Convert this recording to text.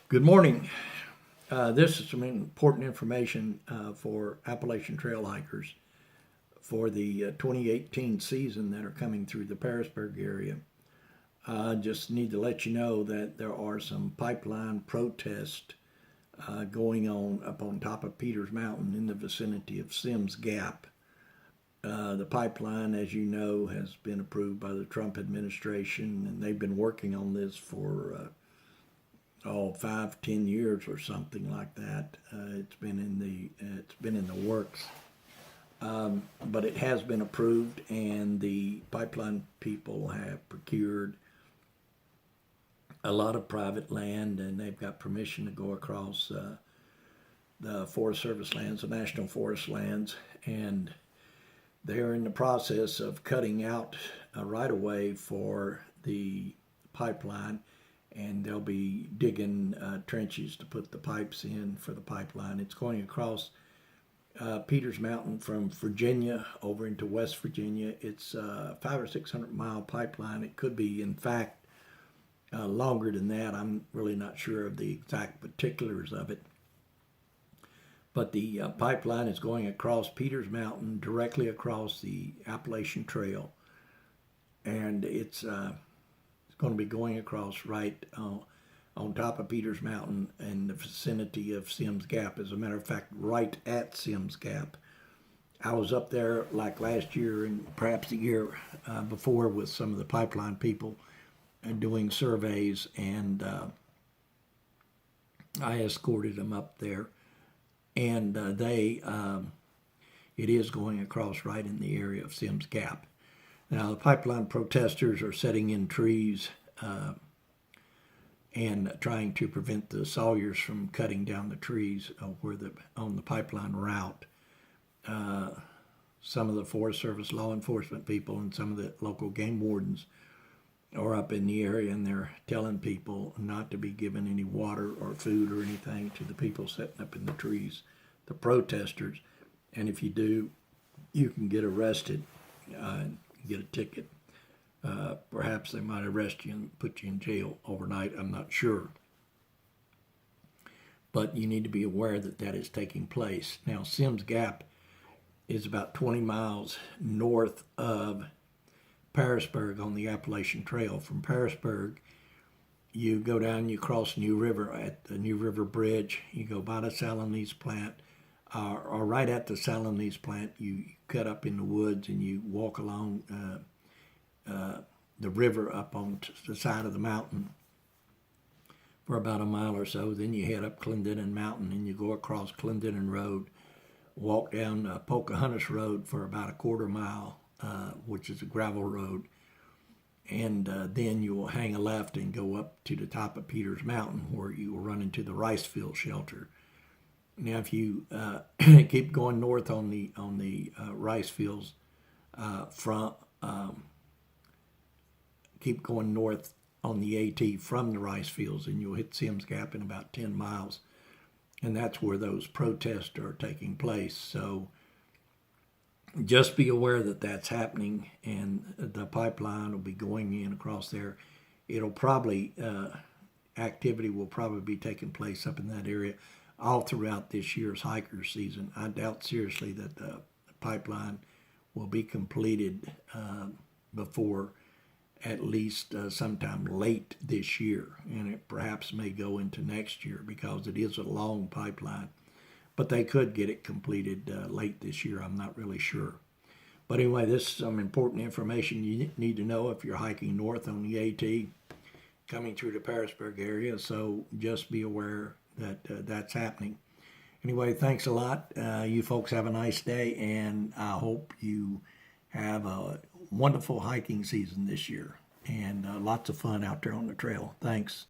Good morning. This is some important information for Appalachian Trail hikers for the 2018 season that are coming through the Parisburg area. I just need to let you know that there are some pipeline protests going on up on top of Peters Mountain in the vicinity of Sims Gap. The pipeline, as you know, has been approved by the Trump administration, and they've been working on this for 5-10 years or something like that. It's been in the works, but it has been approved, and the pipeline people have procured a lot of private land, and they've got permission to go across the Forest Service lands, the National Forest lands, and they're in the process of cutting out a right of way for the pipeline, and they'll be digging trenches to put the pipes in for the pipeline. It's going across Peters Mountain from Virginia over into West Virginia. It's a 500 or 600 mile pipeline. It could be, in fact, longer than that. I'm really not sure of the exact particulars of it. But the pipeline is going across Peters Mountain, directly across the Appalachian Trail, and it's going to be going across right on top of Peters Mountain in the vicinity of Sims Gap. As a matter of fact, right at Sims Gap. I was up there like last year and perhaps the year before with some of the pipeline people and doing surveys, and I escorted them up there, and it is going across right in the area of Sims Gap. Now, the pipeline protesters are setting in trees and trying to prevent the sawyers from cutting down the trees on the pipeline route. Some of the Forest Service law enforcement people and some of the local game wardens are up in the area, and they're telling people not to be given any water or food or anything to the people sitting up in the trees, the protesters. And if you do, you can get arrested and get a ticket. Perhaps they might arrest you and put you in jail overnight. I'm not sure. But you need to be aware that that is taking place. Now, Sims Gap is about 20 miles north of Parisburg on the Appalachian Trail. From Parisburg, you go down, you cross New River at the New River Bridge. You go by the Salinese plant, or right at the Salinese plant. You cut up in the woods and you walk along the river up on the side of the mountain for about a mile or so. Then you head up Clendenin Mountain and you go across Clendenin Road, walk down Pocahontas Road for about a quarter mile, which is a gravel road, and then you will hang a left and go up to the top of Peters Mountain, where you will run into the rice field shelter. Now, if you keep going north on the rice fields, keep going north on the AT from the rice fields, and you'll hit Sims Gap in about 10 miles, and that's where those protests are taking place. So just be aware that that's happening, and the pipeline will be going in across there. It'll probably activity will probably be taking place up in that area all throughout this year's hiker season. I doubt seriously that the pipeline will be completed before at least sometime late this year, and it perhaps may go into next year because it is a long pipeline. But they could get it completed late this year. I'm not really sure. But anyway, this is some important information you need to know if you're hiking north on the AT coming through the Parisburg area. So just be aware that that's happening. Anyway, thanks a lot. You folks have a nice day, and I hope you have a wonderful hiking season this year and lots of fun out there on the trail. Thanks.